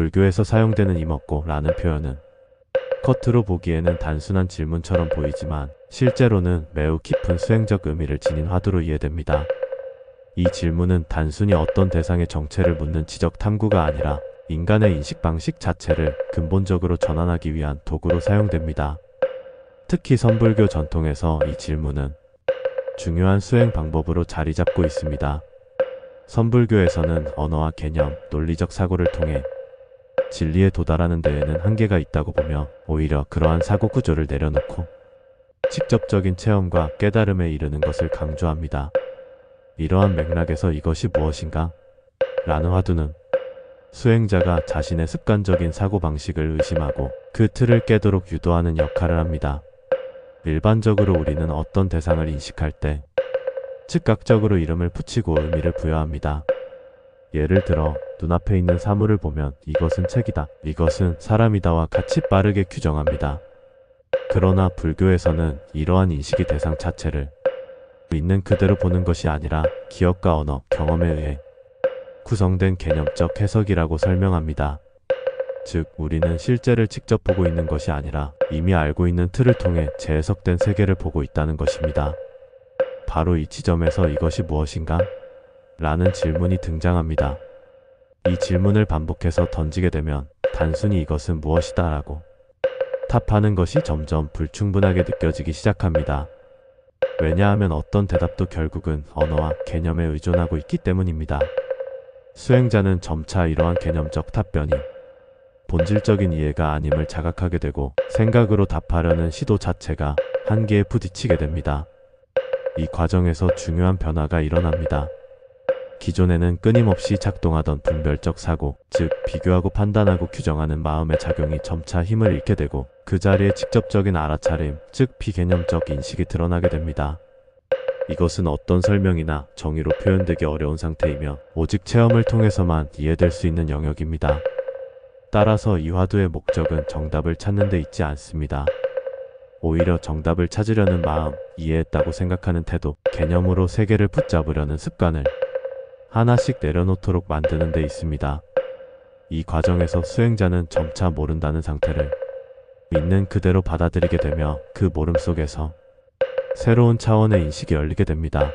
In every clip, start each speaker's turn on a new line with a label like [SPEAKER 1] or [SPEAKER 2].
[SPEAKER 1] 불교에서 사용되는 이먹고 라는 표현은 겉으로 보기에는 단순한 질문처럼 보이지만 실제로는 매우 깊은 수행적 의미를 지닌 화두로 이해됩니다. 이 질문은 단순히 어떤 대상의 정체를 묻는 지적 탐구가 아니라 인간의 인식 방식 자체를 근본적으로 전환하기 위한 도구로 사용됩니다. 특히 선불교 전통에서 이 질문은 중요한 수행 방법으로 자리 잡고 있습니다. 선불교에서는 언어와 개념, 논리적 사고를 통해 진리에 도달하는 데에는 한계가 있다고 보며 오히려 그러한 사고 구조를 내려놓고 직접적인 체험과 깨달음에 이르는 것을 강조합니다. 이러한 맥락에서 이것이 무엇인가? 라는 화두는 수행자가 자신의 습관적인 사고방식을 의심하고 그 틀을 깨도록 유도하는 역할을 합니다. 일반적으로 우리는 어떤 대상을 인식할 때 즉각적으로 이름을 붙이고 의미를 부여합니다. 예를 들어 눈앞에 있는 사물을 보면 이것은 책이다, 이것은 사람이다와 같이 빠르게 규정합니다. 그러나 불교에서는 이러한 인식이 대상 자체를 있는 그대로 보는 것이 아니라 기억과 언어, 경험에 의해 구성된 개념적 해석이라고 설명합니다. 즉, 우리는 실제를 직접 보고 있는 것이 아니라 이미 알고 있는 틀을 통해 재해석된 세계를 보고 있다는 것입니다. 바로 이 지점에서 이것이 무엇인가? 라는 질문이 등장합니다. 이 질문을 반복해서 던지게 되면 단순히 이것은 무엇이다 라고 답하는 것이 점점 불충분하게 느껴지기 시작합니다. 왜냐하면 어떤 대답도 결국은 언어와 개념에 의존하고 있기 때문입니다. 수행자는 점차 이러한 개념적 답변이 본질적인 이해가 아님을 자각하게 되고 생각으로 답하려는 시도 자체가 한계에 부딪히게 됩니다. 이 과정에서 중요한 변화가 일어납니다. 기존에는 끊임없이 작동하던 분별적 사고, 즉 비교하고 판단하고 규정하는 마음의 작용이 점차 힘을 잃게 되고 그 자리에 직접적인 알아차림, 즉 비개념적 인식이 드러나게 됩니다. 이것은 어떤 설명이나 정의로 표현되기 어려운 상태이며 오직 체험을 통해서만 이해될 수 있는 영역입니다. 따라서 이 화두의 목적은 정답을 찾는 데 있지 않습니다. 오히려 정답을 찾으려는 마음, 이해했다고 생각하는 태도, 개념으로 세계를 붙잡으려는 습관을 하나씩 내려놓도록 만드는 데 있습니다. 이 과정에서 수행자는 점차 모른다는 상태를 있는 그대로 받아들이게 되며 그 모름 속에서 새로운 차원의 인식이 열리게 됩니다.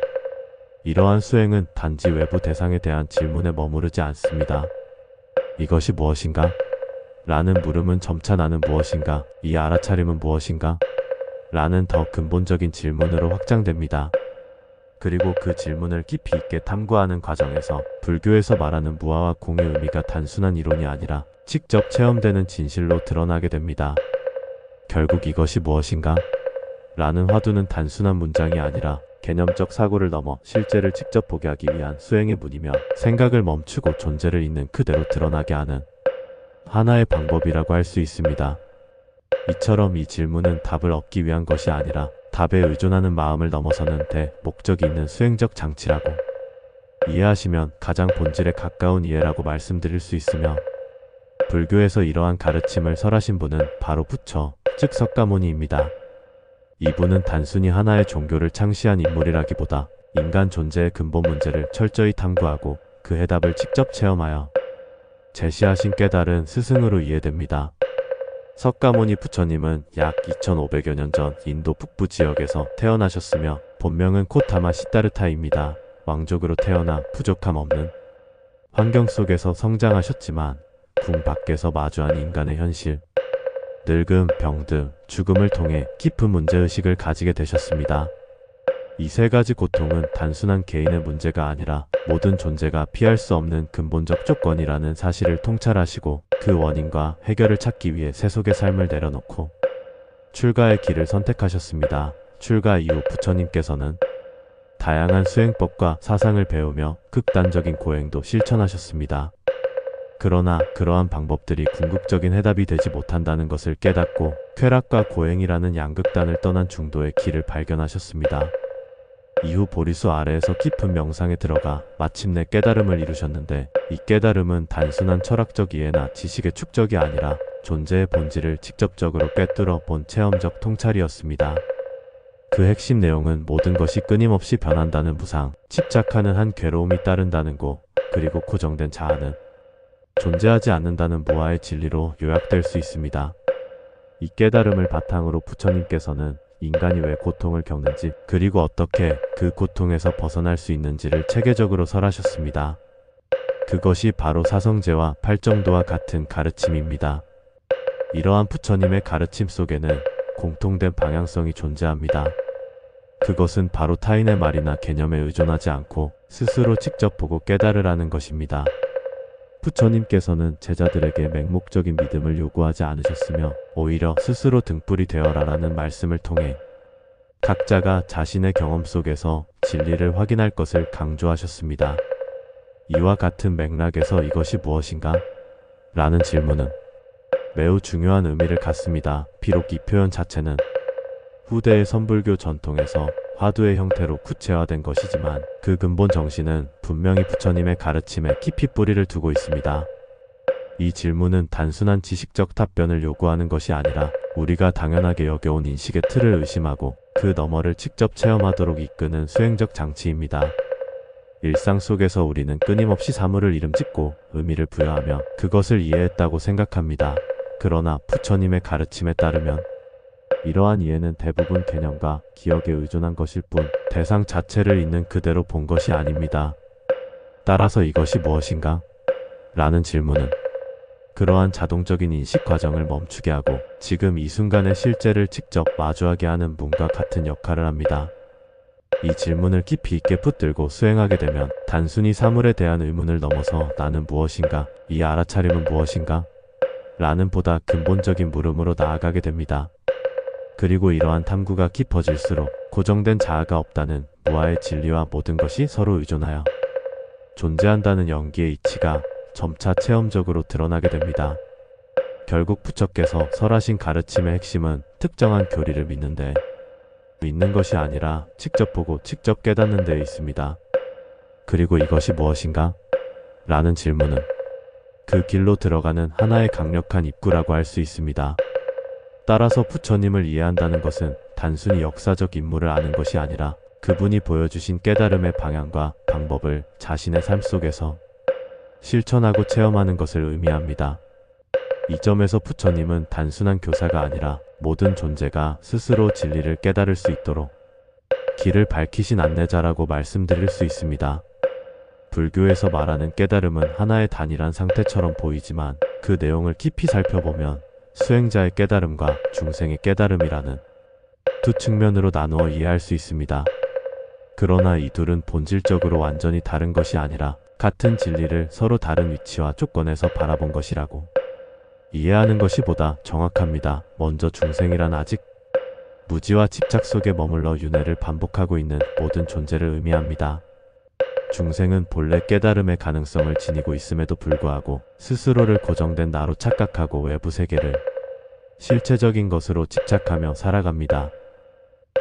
[SPEAKER 1] 이러한 수행은 단지 외부 대상에 대한 질문에 머무르지 않습니다. 이것이 무엇인가? 라는 물음은 점차 나는 무엇인가? 이 알아차림은 무엇인가? 라는 더 근본적인 질문으로 확장됩니다. 그리고 그 질문을 깊이 있게 탐구하는 과정에서 불교에서 말하는 무아와 공의 의미가 단순한 이론이 아니라 직접 체험되는 진실로 드러나게 됩니다. 결국 이것이 무엇인가? 라는 화두는 단순한 문장이 아니라 개념적 사고를 넘어 실제를 직접 보게 하기 위한 수행의 문이며 생각을 멈추고 존재를 있는 그대로 드러나게 하는 하나의 방법이라고 할 수 있습니다. 이처럼 이 질문은 답을 얻기 위한 것이 아니라 답에 의존하는 마음을 넘어서는 목적이 있는 수행적 장치라고 이해하시면 가장 본질에 가까운 이해라고 말씀드릴 수 있으며 불교에서 이러한 가르침을 설하신 분은 바로 부처, 즉 석가모니입니다. 이분은 단순히 하나의 종교를 창시한 인물이라기보다 인간 존재의 근본 문제를 철저히 탐구하고 그 해답을 직접 체험하여 제시하신 깨달은 스승으로 이해됩니다. 석가모니 부처님은 약 2500여 년 전 인도 북부 지역에서 태어나셨으며 본명은 코타마 시다르타입니다. 왕족으로 태어나 부족함 없는 환경 속에서 성장하셨지만 궁 밖에서 마주한 인간의 현실, 늙음, 병 등 죽음을 통해 깊은 문제의식을 가지게 되셨습니다. 이 세 가지 고통은 단순한 개인의 문제가 아니라 모든 존재가 피할 수 없는 근본적 조건이라는 사실을 통찰하시고 그 원인과 해결을 찾기 위해 세속의 삶을 내려놓고 출가의 길을 선택하셨습니다. 출가 이후 부처님께서는 다양한 수행법과 사상을 배우며 극단적인 고행도 실천하셨습니다. 그러나 그러한 방법들이 궁극적인 해답이 되지 못한다는 것을 깨닫고 쾌락과 고행이라는 양극단을 떠난 중도의 길을 발견하셨습니다. 이후 보리수 아래에서 깊은 명상에 들어가 마침내 깨달음을 이루셨는데 이 깨달음은 단순한 철학적 이해나 지식의 축적이 아니라 존재의 본질을 직접적으로 꿰뚫어 본 체험적 통찰이었습니다. 그 핵심 내용은 모든 것이 끊임없이 변한다는 무상, 집착하는 한 괴로움이 따른다는 고, 그리고 고정된 자아는 존재하지 않는다는 무아의 진리로 요약될 수 있습니다. 이 깨달음을 바탕으로 부처님께서는 인간이 왜 고통을 겪는지, 그리고 어떻게 그 고통에서 벗어날 수 있는지를 체계적으로 설하셨습니다. 그것이 바로 사성제와 팔정도와 같은 가르침입니다. 이러한 부처님의 가르침 속에는 공통된 방향성이 존재합니다. 그것은 바로 타인의 말이나 개념에 의존하지 않고 스스로 직접 보고 깨달으라는 것입니다. 부처님께서는 제자들에게 맹목적인 믿음을 요구하지 않으셨으며 오히려 스스로 등불이 되어라라는 말씀을 통해 각자가 자신의 경험 속에서 진리를 확인할 것을 강조하셨습니다. 이와 같은 맥락에서 이것이 무엇인가? 라는 질문은 매우 중요한 의미를 갖습니다. 비록 이 표현 자체는 후대의 선불교 전통에서 화두의 형태로 구체화된 것이지만 그 근본 정신은 분명히 부처님의 가르침에 깊이 뿌리를 두고 있습니다. 이 질문은 단순한 지식적 답변을 요구하는 것이 아니라 우리가 당연하게 여겨온 인식의 틀을 의심하고 그 너머를 직접 체험하도록 이끄는 수행적 장치입니다. 일상 속에서 우리는 끊임없이 사물을 이름짓고 의미를 부여하며 그것을 이해했다고 생각합니다. 그러나 부처님의 가르침에 따르면 이러한 이해는 대부분 개념과 기억에 의존한 것일 뿐 대상 자체를 있는 그대로 본 것이 아닙니다. 따라서 이것이 무엇인가? 라는 질문은 그러한 자동적인 인식 과정을 멈추게 하고 지금 이 순간의 실제를 직접 마주하게 하는 문과 같은 역할을 합니다. 이 질문을 깊이 있게 붙들고 수행하게 되면 단순히 사물에 대한 의문을 넘어서 나는 무엇인가? 이 알아차림은 무엇인가? 라는 보다 근본적인 물음으로 나아가게 됩니다. 그리고 이러한 탐구가 깊어질수록 고정된 자아가 없다는 무아의 진리와 모든 것이 서로 의존하여 존재한다는 연기의 이치가 점차 체험적으로 드러나게 됩니다. 결국 부처께서 설하신 가르침의 핵심은 특정한 교리를 믿는데 믿는 것이 아니라 직접 보고 직접 깨닫는 데에 있습니다. 그리고 이것이 무엇인가? 라는 질문은 그 길로 들어가는 하나의 강력한 입구라고 할 수 있습니다. 따라서 부처님을 이해한다는 것은 단순히 역사적 인물을 아는 것이 아니라 그분이 보여주신 깨달음의 방향과 방법을 자신의 삶 속에서 실천하고 체험하는 것을 의미합니다. 이 점에서 부처님은 단순한 교사가 아니라 모든 존재가 스스로 진리를 깨달을 수 있도록 길을 밝히신 안내자라고 말씀드릴 수 있습니다. 불교에서 말하는 깨달음은 하나의 단일한 상태처럼 보이지만 그 내용을 깊이 살펴보면 수행자의 깨달음과 중생의 깨달음이라는 두 측면으로 나누어 이해할 수 있습니다. 그러나 이 둘은 본질적으로 완전히 다른 것이 아니라 같은 진리를 서로 다른 위치와 조건에서 바라본 것이라고 이해하는 것이 보다 정확합니다. 먼저 중생이란 아직 무지와 집착 속에 머물러 윤회를 반복하고 있는 모든 존재를 의미합니다. 중생은 본래 깨달음의 가능성을 지니고 있음에도 불구하고 스스로를 고정된 나로 착각하고 외부 세계를 실체적인 것으로 집착하며 살아갑니다.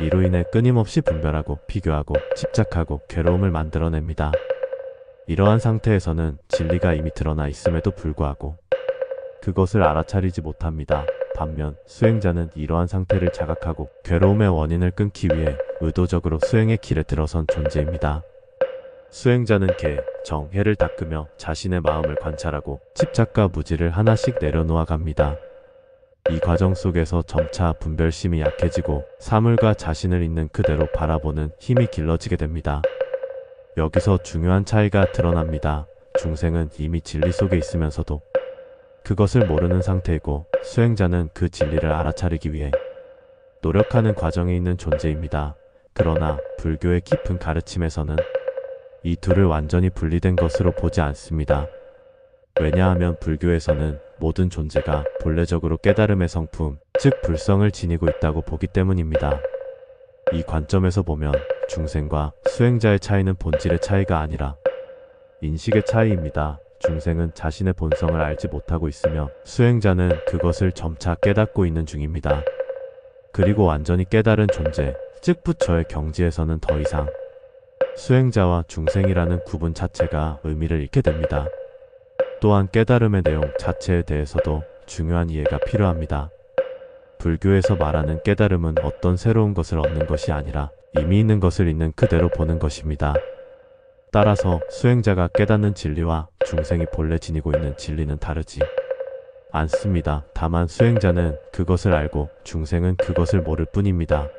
[SPEAKER 1] 이로 인해 끊임없이 분별하고 비교하고 집착하고 괴로움을 만들어냅니다. 이러한 상태에서는 진리가 이미 드러나 있음에도 불구하고 그것을 알아차리지 못합니다. 반면 수행자는 이러한 상태를 자각하고 괴로움의 원인을 끊기 위해 의도적으로 수행의 길에 들어선 존재입니다. 수행자는 개, 정, 해를 닦으며 자신의 마음을 관찰하고 집착과 무지를 하나씩 내려놓아 갑니다. 이 과정 속에서 점차 분별심이 약해지고 사물과 자신을 있는 그대로 바라보는 힘이 길러지게 됩니다. 여기서 중요한 차이가 드러납니다. 중생은 이미 진리 속에 있으면서도 그것을 모르는 상태이고 수행자는 그 진리를 알아차리기 위해 노력하는 과정에 있는 존재입니다. 그러나 불교의 깊은 가르침에서는 이 둘을 완전히 분리된 것으로 보지 않습니다. 왜냐하면 불교에서는 모든 존재가 본래적으로 깨달음의 성품, 즉 불성을 지니고 있다고 보기 때문입니다. 이 관점에서 보면 중생과 수행자의 차이는 본질의 차이가 아니라 인식의 차이입니다. 중생은 자신의 본성을 알지 못하고 있으며 수행자는 그것을 점차 깨닫고 있는 중입니다. 그리고 완전히 깨달은 존재, 즉 부처의 경지에서는 더 이상 수행자와 중생이라는 구분 자체가 의미를 잃게 됩니다. 또한 깨달음의 내용 자체에 대해서도 중요한 이해가 필요합니다. 불교에서 말하는 깨달음은 어떤 새로운 것을 얻는 것이 아니라 이미 있는 것을 있는 그대로 보는 것입니다. 따라서 수행자가 깨닫는 진리와 중생이 본래 지니고 있는 진리는 다르지 않습니다. 다만 수행자는 그것을 알고 중생은 그것을 모를 뿐입니다.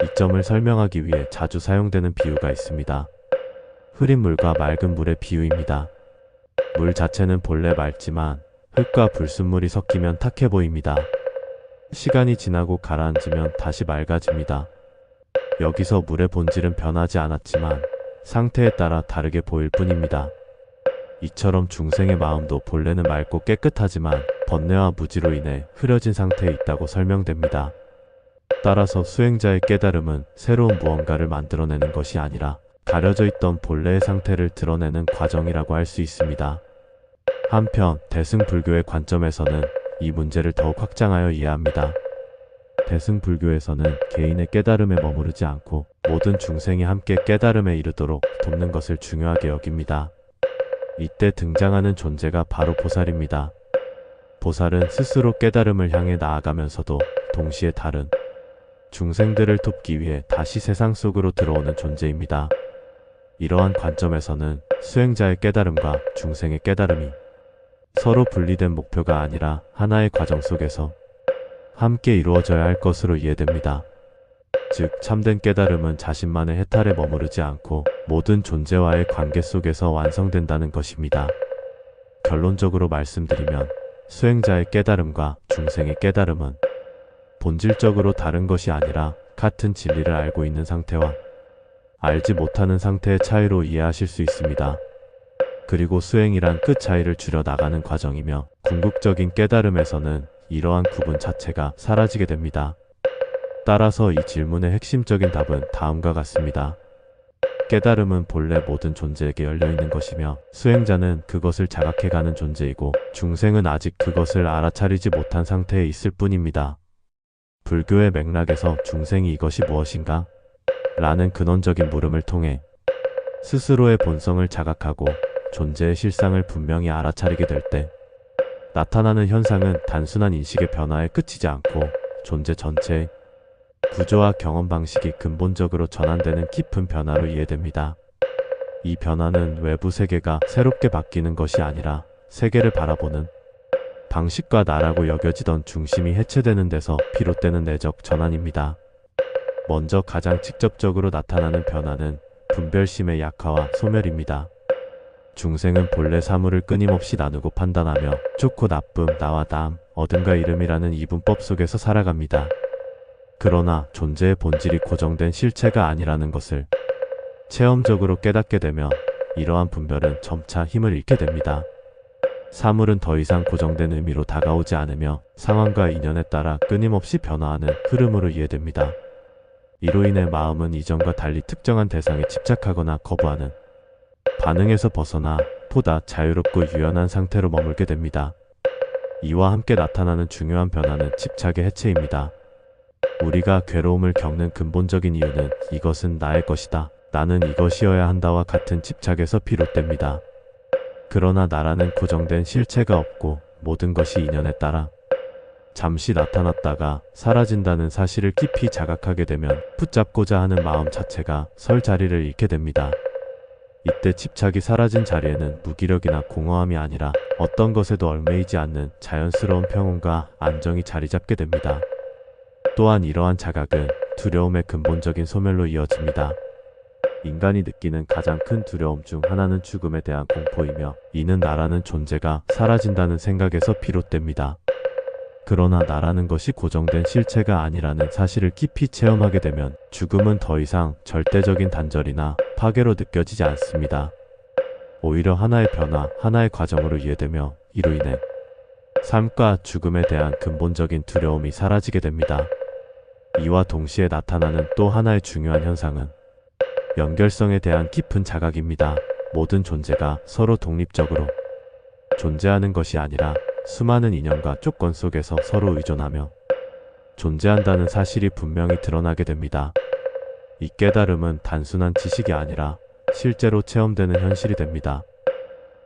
[SPEAKER 1] 이 점을 설명하기 위해 자주 사용되는 비유가 있습니다. 흐린 물과 맑은 물의 비유입니다. 물 자체는 본래 맑지만 흙과 불순물이 섞이면 탁해 보입니다. 시간이 지나고 가라앉으면 다시 맑아집니다. 여기서 물의 본질은 변하지 않았지만 상태에 따라 다르게 보일 뿐입니다. 이처럼 중생의 마음도 본래는 맑고 깨끗하지만 번뇌와 무지로 인해 흐려진 상태에 있다고 설명됩니다. 따라서 수행자의 깨달음은 새로운 무언가를 만들어내는 것이 아니라 가려져 있던 본래의 상태를 드러내는 과정이라고 할 수 있습니다. 한편 대승불교의 관점에서는 이 문제를 더욱 확장하여 이해합니다. 대승불교에서는 개인의 깨달음에 머무르지 않고 모든 중생이 함께 깨달음에 이르도록 돕는 것을 중요하게 여깁니다. 이때 등장하는 존재가 바로 보살입니다. 보살은 스스로 깨달음을 향해 나아가면서도 동시에 다른 중생들을 돕기 위해 다시 세상 속으로 들어오는 존재입니다. 이러한 관점에서는 수행자의 깨달음과 중생의 깨달음이 서로 분리된 목표가 아니라 하나의 과정 속에서 함께 이루어져야 할 것으로 이해됩니다. 즉, 참된 깨달음은 자신만의 해탈에 머무르지 않고 모든 존재와의 관계 속에서 완성된다는 것입니다. 결론적으로 말씀드리면 수행자의 깨달음과 중생의 깨달음은 본질적으로 다른 것이 아니라 같은 진리를 알고 있는 상태와 알지 못하는 상태의 차이로 이해하실 수 있습니다. 그리고 수행이란 끝 차이를 줄여 나가는 과정이며 궁극적인 깨달음에서는 이러한 구분 자체가 사라지게 됩니다. 따라서 이 질문의 핵심적인 답은 다음과 같습니다. 깨달음은 본래 모든 존재에게 열려있는 것이며 수행자는 그것을 자각해가는 존재이고 중생은 아직 그것을 알아차리지 못한 상태에 있을 뿐입니다. 불교의 맥락에서 중생이 이것이 무엇인가? 라는 근원적인 물음을 통해 스스로의 본성을 자각하고 존재의 실상을 분명히 알아차리게 될 때 나타나는 현상은 단순한 인식의 변화에 그치지 않고 존재 전체의 구조와 경험 방식이 근본적으로 전환되는 깊은 변화로 이해됩니다. 이 변화는 외부 세계가 새롭게 바뀌는 것이 아니라 세계를 바라보는 방식과 나라고 여겨지던 중심이 해체되는 데서 비롯되는 내적 전환입니다. 먼저 가장 직접적으로 나타나는 변화는 분별심의 약화와 소멸입니다. 중생은 본래 사물을 끊임없이 나누고 판단하며 좋고 나쁨, 나와 남, 어둠과 이름이라는 이분법 속에서 살아갑니다. 그러나 존재의 본질이 고정된 실체가 아니라는 것을 체험적으로 깨닫게 되면 이러한 분별은 점차 힘을 잃게 됩니다. 사물은 더 이상 고정된 의미로 다가오지 않으며 상황과 인연에 따라 끊임없이 변화하는 흐름으로 이해됩니다. 이로 인해 마음은 이전과 달리 특정한 대상에 집착하거나 거부하는 반응에서 벗어나 보다 자유롭고 유연한 상태로 머물게 됩니다. 이와 함께 나타나는 중요한 변화는 집착의 해체입니다. 우리가 괴로움을 겪는 근본적인 이유는 이것은 나의 것이다, 나는 이것이어야 한다와 같은 집착에서 비롯됩니다. 그러나 나라는 고정된 실체가 없고 모든 것이 인연에 따라 잠시 나타났다가 사라진다는 사실을 깊이 자각하게 되면 붙잡고자 하는 마음 자체가 설 자리를 잃게 됩니다. 이때 집착이 사라진 자리에는 무기력이나 공허함이 아니라 어떤 것에도 얽매이지 않는 자연스러운 평온과 안정이 자리 잡게 됩니다. 또한 이러한 자각은 두려움의 근본적인 소멸로 이어집니다. 인간이 느끼는 가장 큰 두려움 중 하나는 죽음에 대한 공포이며 이는 나라는 존재가 사라진다는 생각에서 비롯됩니다. 그러나 나라는 것이 고정된 실체가 아니라는 사실을 깊이 체험하게 되면 죽음은 더 이상 절대적인 단절이나 파괴로 느껴지지 않습니다. 오히려 하나의 변화, 하나의 과정으로 이해되며 이로 인해 삶과 죽음에 대한 근본적인 두려움이 사라지게 됩니다. 이와 동시에 나타나는 또 하나의 중요한 현상은 연결성에 대한 깊은 자각입니다. 모든 존재가 서로 독립적으로 존재하는 것이 아니라 수많은 인연과 조건 속에서 서로 의존하며 존재한다는 사실이 분명히 드러나게 됩니다. 이 깨달음은 단순한 지식이 아니라 실제로 체험되는 현실이 됩니다.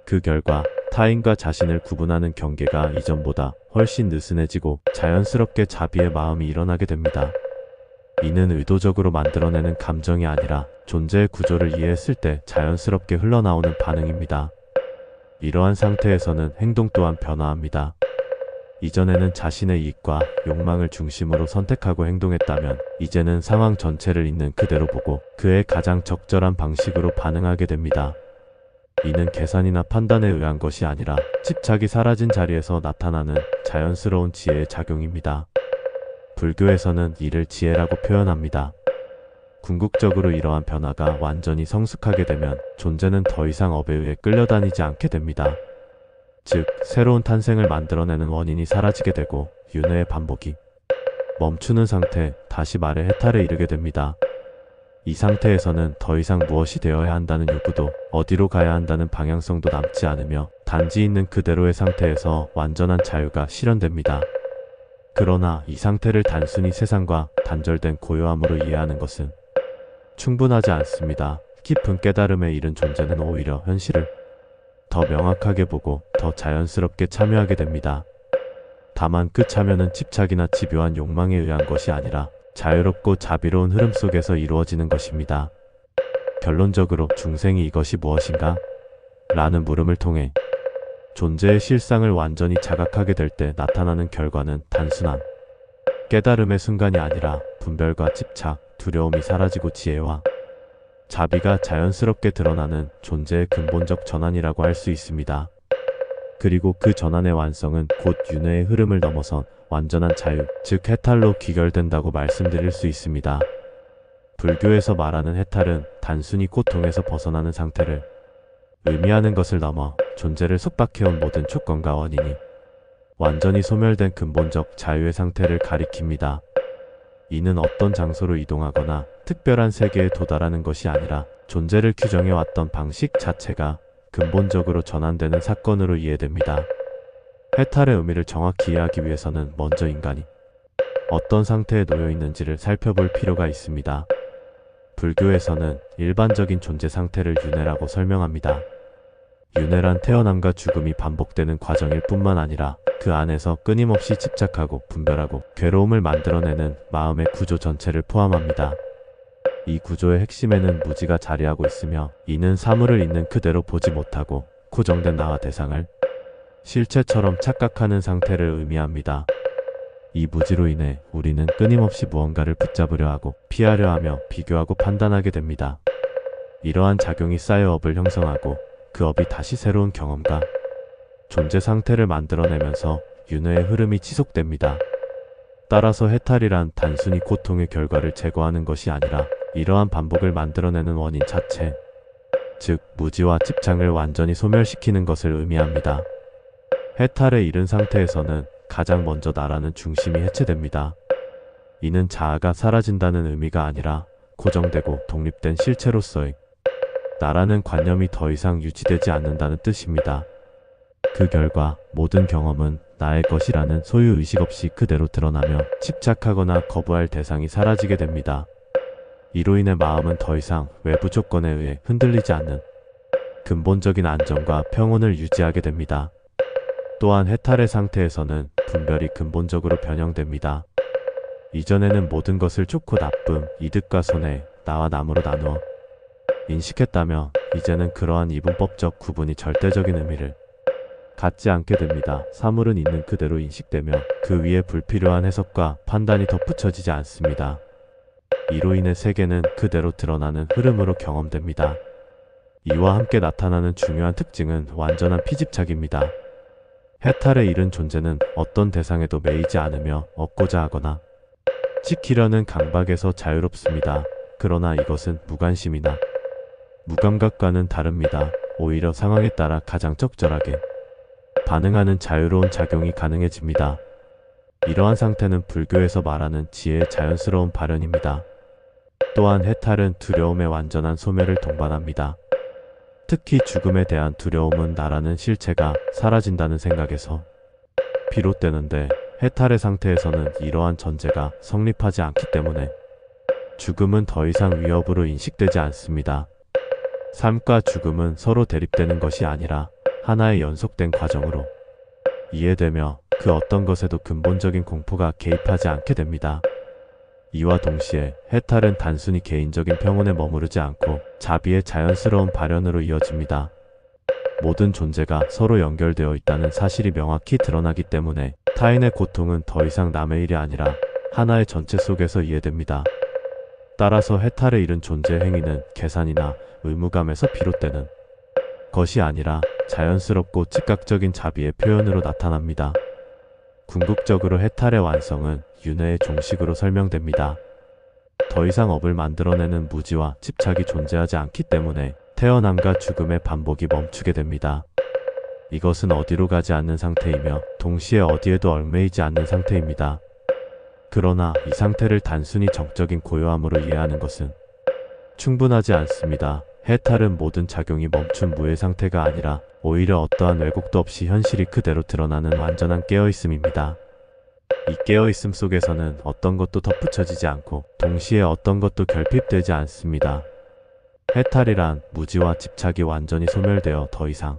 [SPEAKER 1] 그 결과 타인과 자신을 구분하는 경계가 이전보다 훨씬 느슨해지고 자연스럽게 자비의 마음이 일어나게 됩니다. 이는 의도적으로 만들어내는 감정이 아니라 존재의 구조를 이해했을 때 자연스럽게 흘러나오는 반응입니다. 이러한 상태에서는 행동 또한 변화합니다. 이전에는 자신의 이익과 욕망을 중심으로 선택하고 행동했다면 이제는 상황 전체를 있는 그대로 보고 그에 가장 적절한 방식으로 반응하게 됩니다. 이는 계산이나 판단에 의한 것이 아니라 집착이 사라진 자리에서 나타나는 자연스러운 지혜의 작용입니다. 불교에서는 이를 지혜라고 표현합니다. 궁극적으로 이러한 변화가 완전히 성숙하게 되면 존재는 더 이상 업에 의해 끌려다니지 않게 됩니다. 즉, 새로운 탄생을 만들어내는 원인이 사라지게 되고 윤회의 반복이 멈추는 상태, 다시 말해 해탈에 이르게 됩니다. 이 상태에서는 더 이상 무엇이 되어야 한다는 요구도 어디로 가야 한다는 방향성도 남지 않으며 단지 있는 그대로의 상태에서 완전한 자유가 실현됩니다. 그러나 이 상태를 단순히 세상과 단절된 고요함으로 이해하는 것은 충분하지 않습니다. 깊은 깨달음에 이른 존재는 오히려 현실을 더 명확하게 보고 더 자연스럽게 참여하게 됩니다. 다만 그 참여는 집착이나 집요한 욕망에 의한 것이 아니라 자유롭고 자비로운 흐름 속에서 이루어지는 것입니다. 결론적으로 중생이 이것이 무엇인가? 라는 물음을 통해 존재의 실상을 완전히 자각하게 될 때 나타나는 결과는 단순한 깨달음의 순간이 아니라 분별과 집착, 두려움이 사라지고 지혜와 자비가 자연스럽게 드러나는 존재의 근본적 전환이라고 할 수 있습니다. 그리고 그 전환의 완성은 곧 윤회의 흐름을 넘어선 완전한 자유, 즉 해탈로 귀결된다고 말씀드릴 수 있습니다. 불교에서 말하는 해탈은 단순히 고통에서 벗어나는 상태를 의미하는 것을 넘어 존재를 속박해온 모든 조건과 원인이 완전히 소멸된 근본적 자유의 상태를 가리킵니다. 이는 어떤 장소로 이동하거나 특별한 세계에 도달하는 것이 아니라 존재를 규정해왔던 방식 자체가 근본적으로 전환되는 사건으로 이해됩니다. 해탈의 의미를 정확히 이해하기 위해서는 먼저 인간이 어떤 상태에 놓여 있는지를 살펴볼 필요가 있습니다. 불교에서는 일반적인 존재 상태를 윤회라고 설명합니다. 윤회란 태어남과 죽음이 반복되는 과정일 뿐만 아니라 그 안에서 끊임없이 집착하고 분별하고 괴로움을 만들어내는 마음의 구조 전체를 포함합니다. 이 구조의 핵심에는 무지가 자리하고 있으며 이는 사물을 있는 그대로 보지 못하고 고정된 나와 대상을 실체처럼 착각하는 상태를 의미합니다. 이 무지로 인해 우리는 끊임없이 무언가를 붙잡으려 하고 피하려 하며 비교하고 판단하게 됩니다. 이러한 작용이 쌓여 업을 형성하고 그 업이 다시 새로운 경험과 존재 상태를 만들어내면서 윤회의 흐름이 지속됩니다. 따라서 해탈이란 단순히 고통의 결과를 제거하는 것이 아니라 이러한 반복을 만들어내는 원인 자체, 즉 무지와 집착을 완전히 소멸시키는 것을 의미합니다. 해탈에 이른 상태에서는 가장 먼저 나라는 중심이 해체됩니다. 이는 자아가 사라진다는 의미가 아니라 고정되고 독립된 실체로서의 나라는 관념이 더 이상 유지되지 않는다는 뜻입니다. 그 결과 모든 경험은 나의 것이라는 소유의식 없이 그대로 드러나며 집착하거나 거부할 대상이 사라지게 됩니다. 이로 인해 마음은 더 이상 외부 조건에 의해 흔들리지 않는 근본적인 안정과 평온을 유지하게 됩니다. 또한 해탈의 상태에서는 분별이 근본적으로 변형됩니다. 이전에는 모든 것을 좋고 나쁨, 이득과 손해, 나와 남으로 나누어 인식했다며 이제는 그러한 이분법적 구분이 절대적인 의미를 갖지 않게 됩니다. 사물은 있는 그대로 인식되며 그 위에 불필요한 해석과 판단이 덧붙여지지 않습니다. 이로 인해 세계는 그대로 드러나는 흐름으로 경험됩니다. 이와 함께 나타나는 중요한 특징은 완전한 피집착입니다. 해탈에 이른 존재는 어떤 대상에도 매이지 않으며 얻고자 하거나 지키려는 강박에서 자유롭습니다. 그러나 이것은 무관심이나 무감각과는 다릅니다. 오히려 상황에 따라 가장 적절하게 반응하는 자유로운 작용이 가능해집니다. 이러한 상태는 불교에서 말하는 지혜의 자연스러운 발현입니다. 또한 해탈은 두려움의 완전한 소멸을 동반합니다. 특히 죽음에 대한 두려움은 나라는 실체가 사라진다는 생각에서 비롯되는데 해탈의 상태에서는 이러한 전제가 성립하지 않기 때문에 죽음은 더 이상 위협으로 인식되지 않습니다. 삶과 죽음은 서로 대립되는 것이 아니라 하나의 연속된 과정으로 이해되며 그 어떤 것에도 근본적인 공포가 개입하지 않게 됩니다. 이와 동시에 해탈은 단순히 개인적인 평온에 머무르지 않고 자비의 자연스러운 발현으로 이어집니다. 모든 존재가 서로 연결되어 있다는 사실이 명확히 드러나기 때문에 타인의 고통은 더 이상 남의 일이 아니라 하나의 전체 속에서 이해됩니다. 따라서 해탈에 이른 존재 행위는 계산이나 의무감에서 비롯되는 것이 아니라 자연스럽고 즉각적인 자비의 표현으로 나타납니다. 궁극적으로 해탈의 완성은 윤회의 종식으로 설명됩니다. 더 이상 업을 만들어내는 무지와 집착이 존재하지 않기 때문에 태어남과 죽음의 반복이 멈추게 됩니다. 이것은 어디로 가지 않는 상태이며 동시에 어디에도 얽매이지 않는 상태입니다. 그러나 이 상태를 단순히 정적인 고요함으로 이해하는 것은 충분하지 않습니다. 해탈은 모든 작용이 멈춘 무의 상태가 아니라 오히려 어떠한 왜곡도 없이 현실이 그대로 드러나는 완전한 깨어있음입니다. 이 깨어있음 속에서는 어떤 것도 덧붙여지지 않고 동시에 어떤 것도 결핍되지 않습니다. 해탈이란 무지와 집착이 완전히 소멸되어 더 이상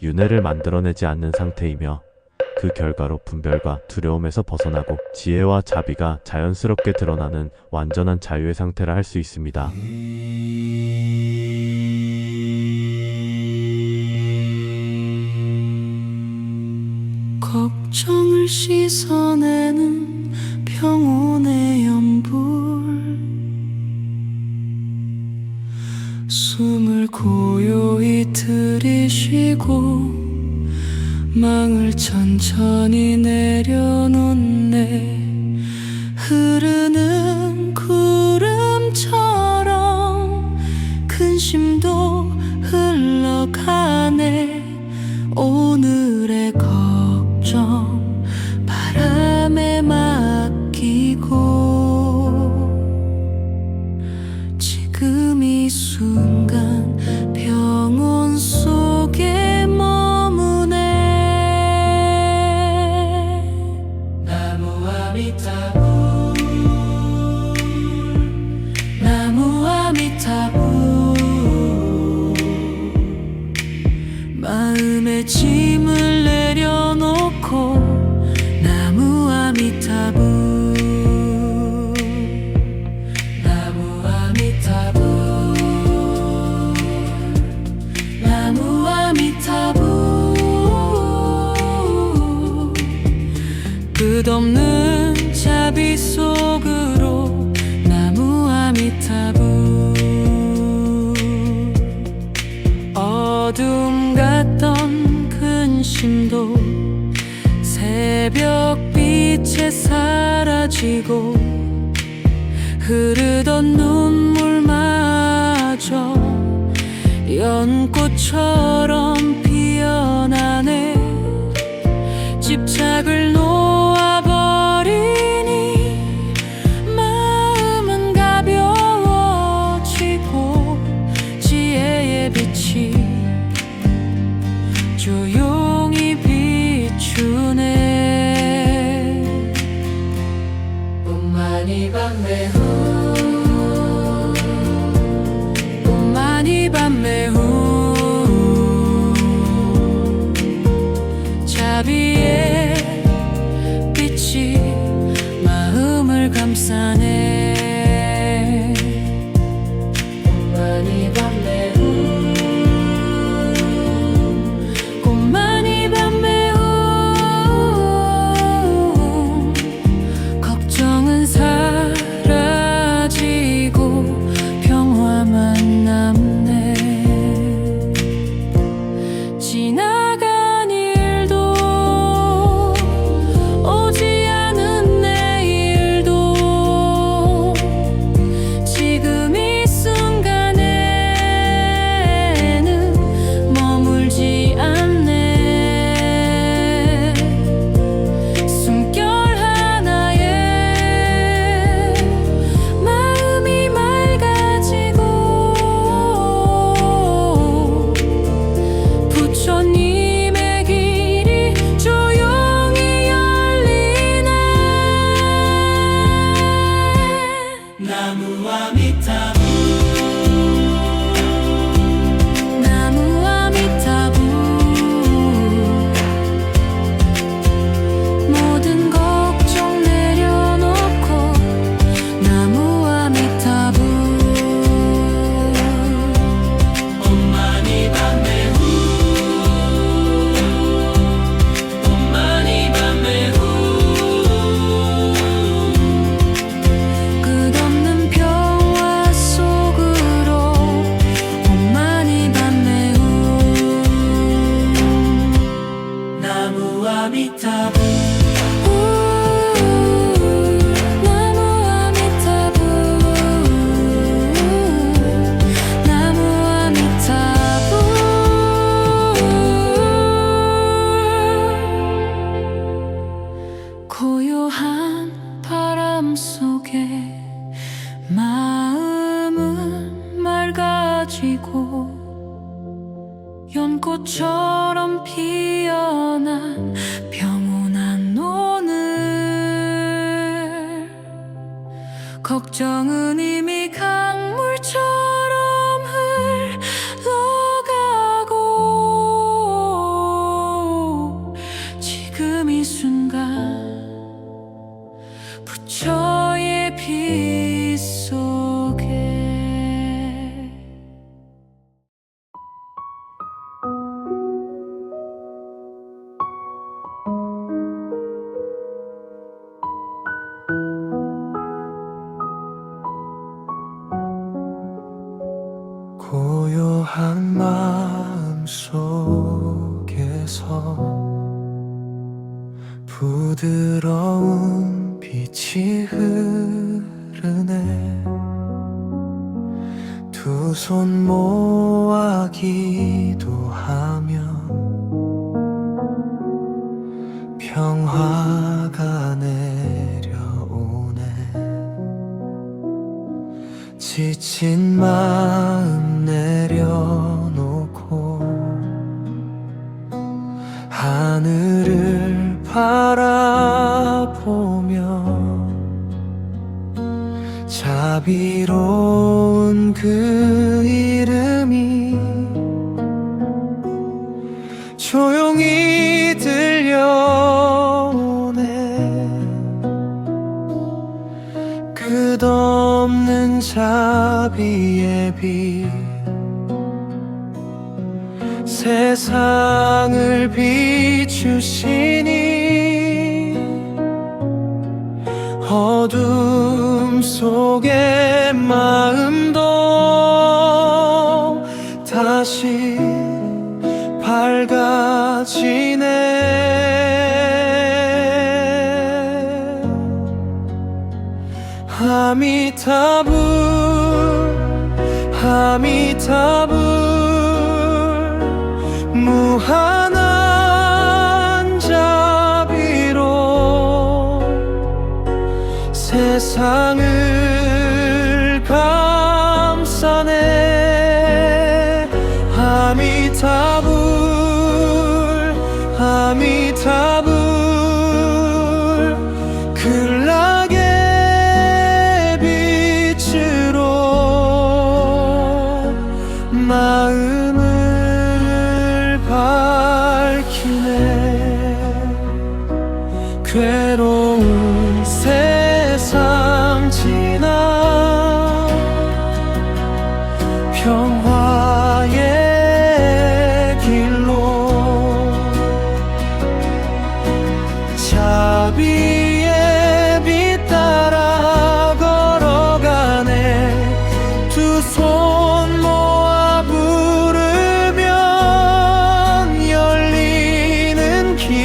[SPEAKER 1] 윤회를 만들어내지 않는 상태이며 그 결과로 분별과 두려움에서 벗어나고 지혜와 자비가 자연스럽게 드러나는 완전한 자유의 상태라 할 수 있습니다.
[SPEAKER 2] 걱정을 씻어내는 평온의 연불, 숨을 고요히 들이쉬고 망을 천천히 내려놓네. 흐르는 구름처럼 근심도 흘러가네. 오늘의 걱정 바람에 맡기고 지금 이 순간 평온 속에 머무네. 나무 아미타불, 나무 아미타불, 마음의 짐을 내려놓고 나무 아미타불, 나무 아미타불, 나무 아미타불. 끝없는 자비 속으로 나무 아미타불. 어둠 같던 근심도 새벽빛에 사라지고 흐르던 눈물마저 연꽃처럼 피어나네. 집착을 놓아버리니 마음은 가벼워지고 지혜의 빛이 조용히 비추네. 봄만이 밤매 후, 봄만이 밤매 후, 자비의 아미타불 나무 아미타불 나무 아미타불 고요한 바람 속에 마음은 맑아지고 연꽃처럼 피어난 평온한 오늘 걱정은 이미 강물처럼 흘러가고 지금 이 순간 부처의 빛 속에
[SPEAKER 3] 고요한 마음 속에서 부드러운 빛이 흐르네. 두 손 모아 기도하며 평화가 내려오네. 지친 마음 내려놓고 하늘을 바라보며 자비로운 그 이름이 조용히 들려오네. 끝없는 자비의 빛 세상을 비추시니 어둠 속의 마음도 다시 밝아지네. 아미타불 아미타불 무한한 자비로 세상을 감싸네. 아미타불 아미타불 극락의 빛으로 마음을 밝히네. 괴로운 세상 지나 평화의 길로 자비의 빛 따라 걸어가네. 두 손 모아 부르면 열리는 길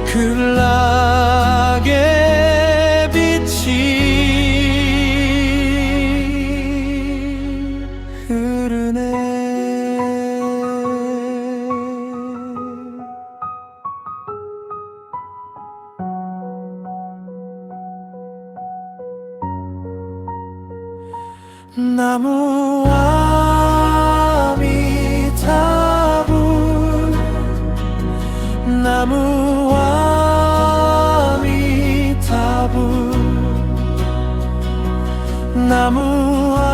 [SPEAKER 3] 극락의 빛이 흐르네. 나무 아미타불 나무 아미타불 나무 아미타불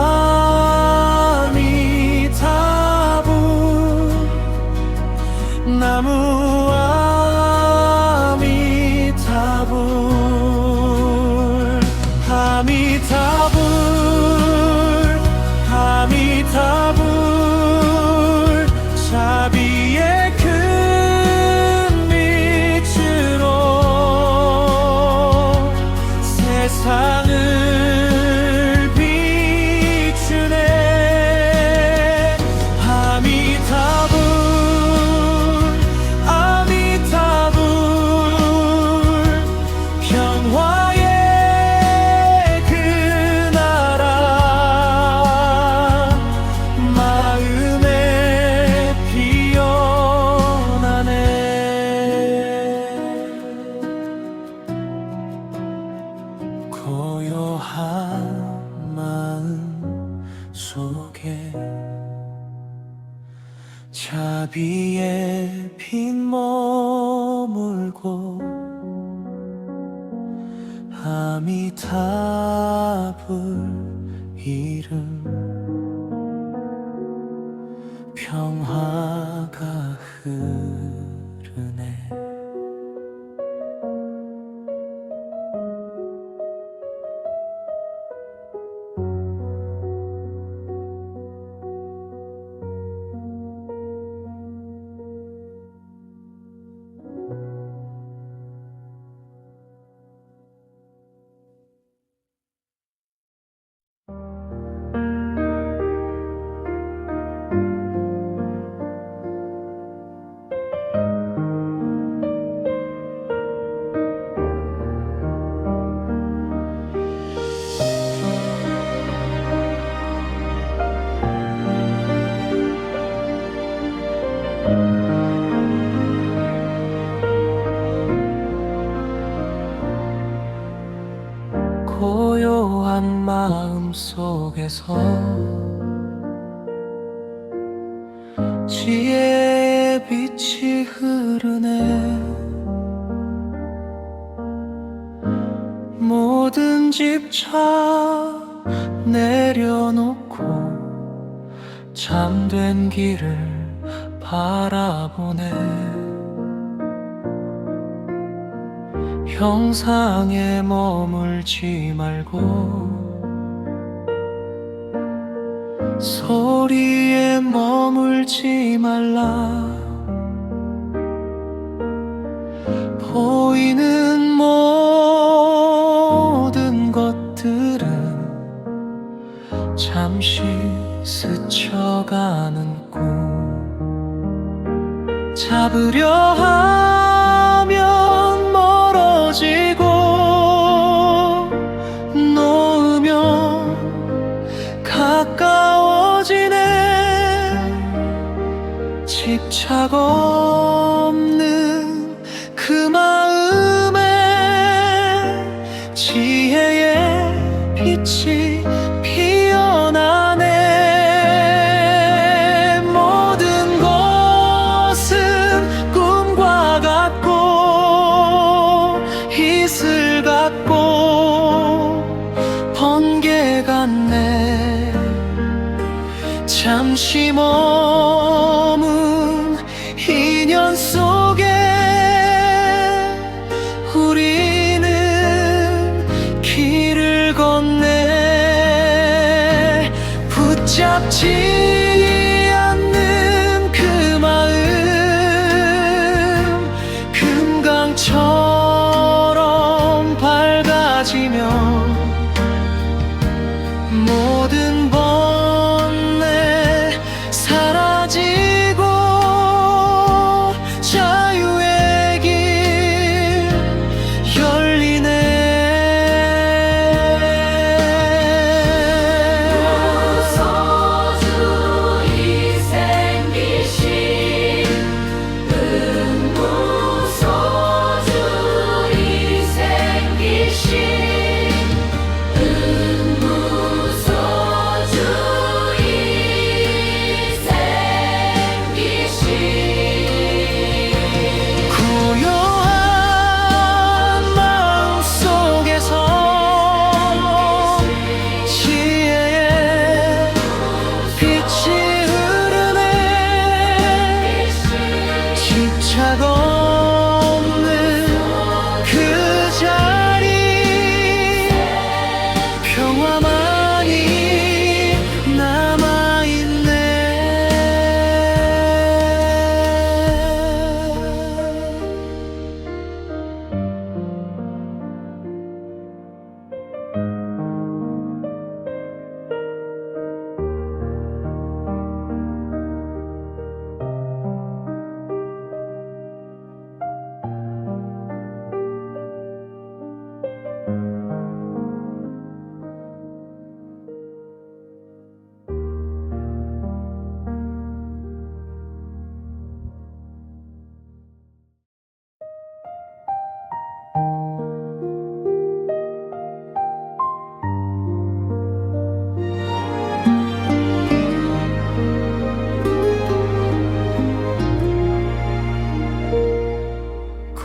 [SPEAKER 3] 나무 아미타불 아미타불 아미타불 자비의 큰 빛으로 세상을 빛 머물고 아미타불 이름 평화가 흐르네. 고요한 마음 속에서 지혜의 빛이 흐르네. 모든 집차 내려놓고 잠든 길을 바라보네. 형상에 머물지 말고 소리에 머물지 말라. 보이는 모든 것들은 잠시 스쳐가는 꿈. 잡으려 하면 멀어지고 놓으면 가까워지네. 집착 없는 그 마음에 지혜의 빛이 피어나네. 모든 것은 꿈과 같고 이슬 같고 번개 같네. 잠시 머문 인연 속에 우리는 길을 걷네. 붙잡지 않는 그 마음 금강처럼 밝아지며 모든 번뇌 사라지고 자유의 길 열리네. 웃어주는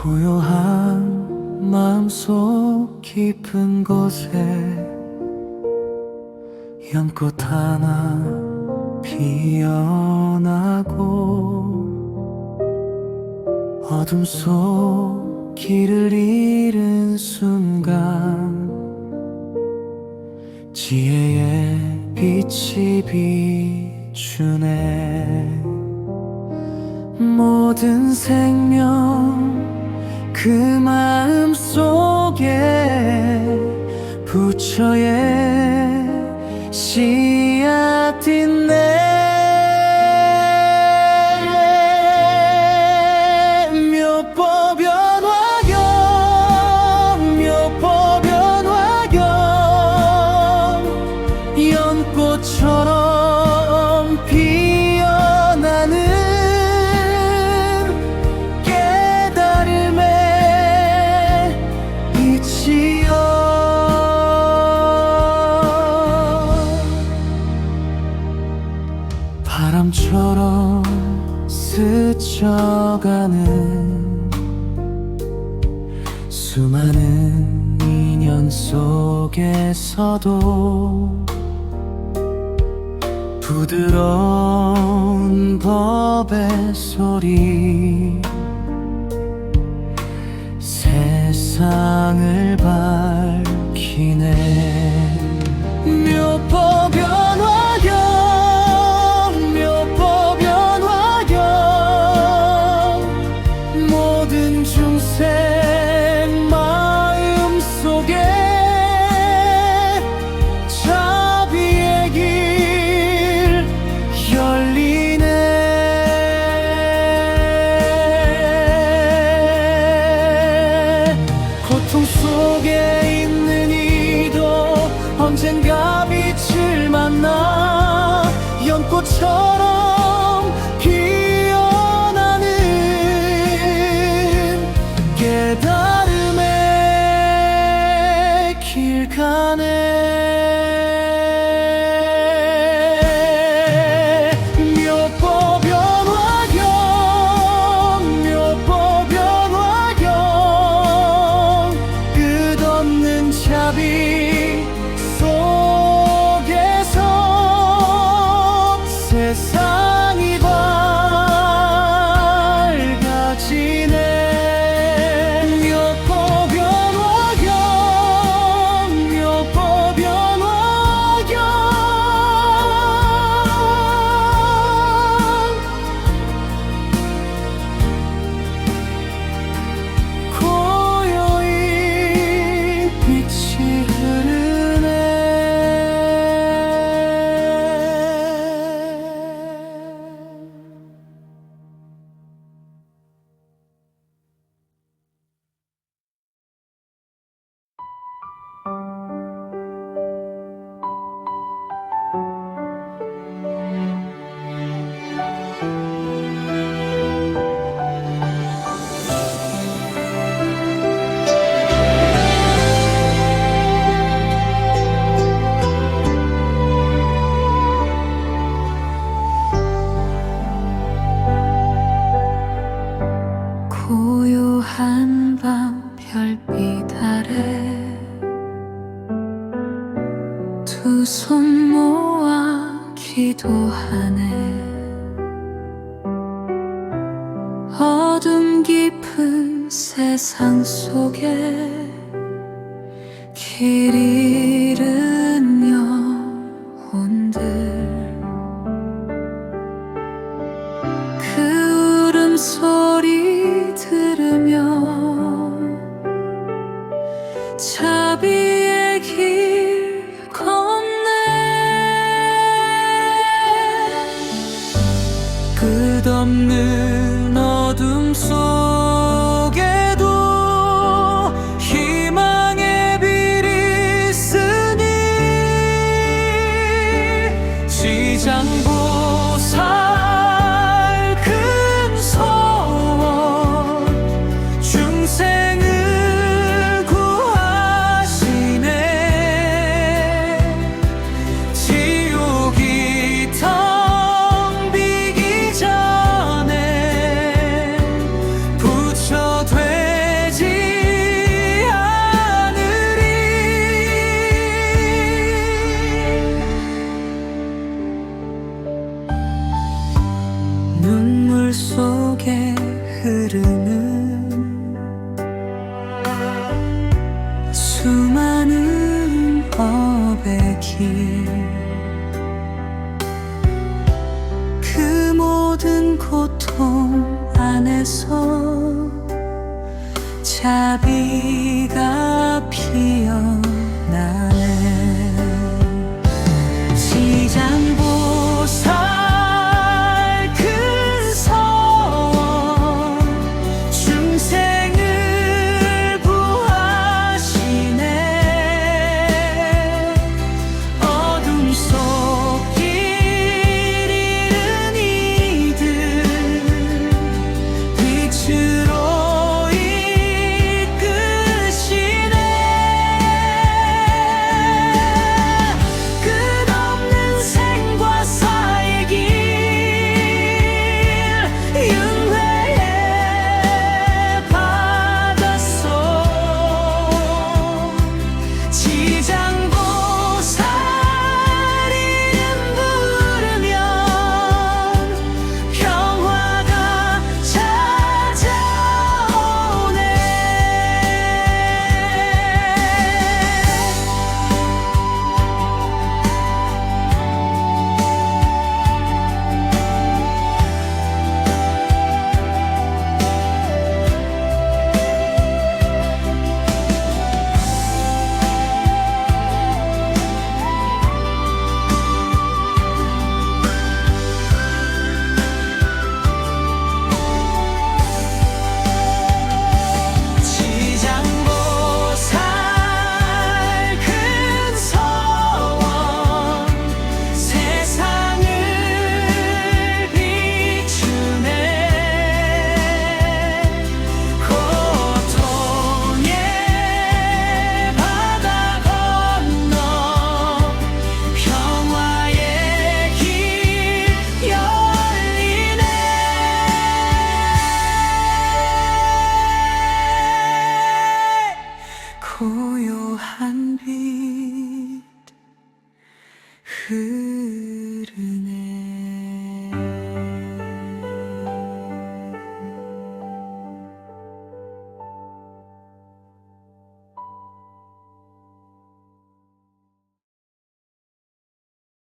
[SPEAKER 3] 고요한 마음속 깊은 곳에 연꽃 하나 피어나고 어둠 속 길을 잃은 순간 지혜의 빛이 비추네. 모든 생명 그 마음 속에 부처의 씨앗인네. 연꽃처럼 피어나는 깨달음의 빛이여. 바람처럼 스쳐가는 수많은 인연 속에서도 부드러운 법의 소리 세상을 밝히네. 묘법 변화경 묘법 변화경 모든 중생 마음 속에 자비의 길 열리네. 고통 속에 있는 이도 언젠가 빛을 만나 연꽃처럼 피어나는 깨달음의 길 가네. 묘법 변화경 묘법 변화경 끝없는 자비 속에서 세상이 밝아지네. 묘법 변화경 묘법 변화경 고요히 빛이 흐르네.
[SPEAKER 2] 고요한 밤 별빛 아래 두 손 모아 기도하네. 어둠 깊은 세상 속에 길 잃은 영혼들 그 울음소리 들으며 자비의 길 걷네.
[SPEAKER 3] 끝없는 어둠 속에도 희망의 빛이 있으니 지장보살 큰 소원 중생을 구하시네.
[SPEAKER 2] 자비가 피어나네 지장보살 큰 성 중생을 구하시네 어둠 속 길 잃은 이들 빛으로 이끄시네 끝없는 생과 사의 길 윤회의 바닷속 지장보살 이름 부르면 평화가 찾아오네 지장보살 큰 서원 세상을 비추네 고통의 바다 건너 평화의 길 열리네 고요한 빛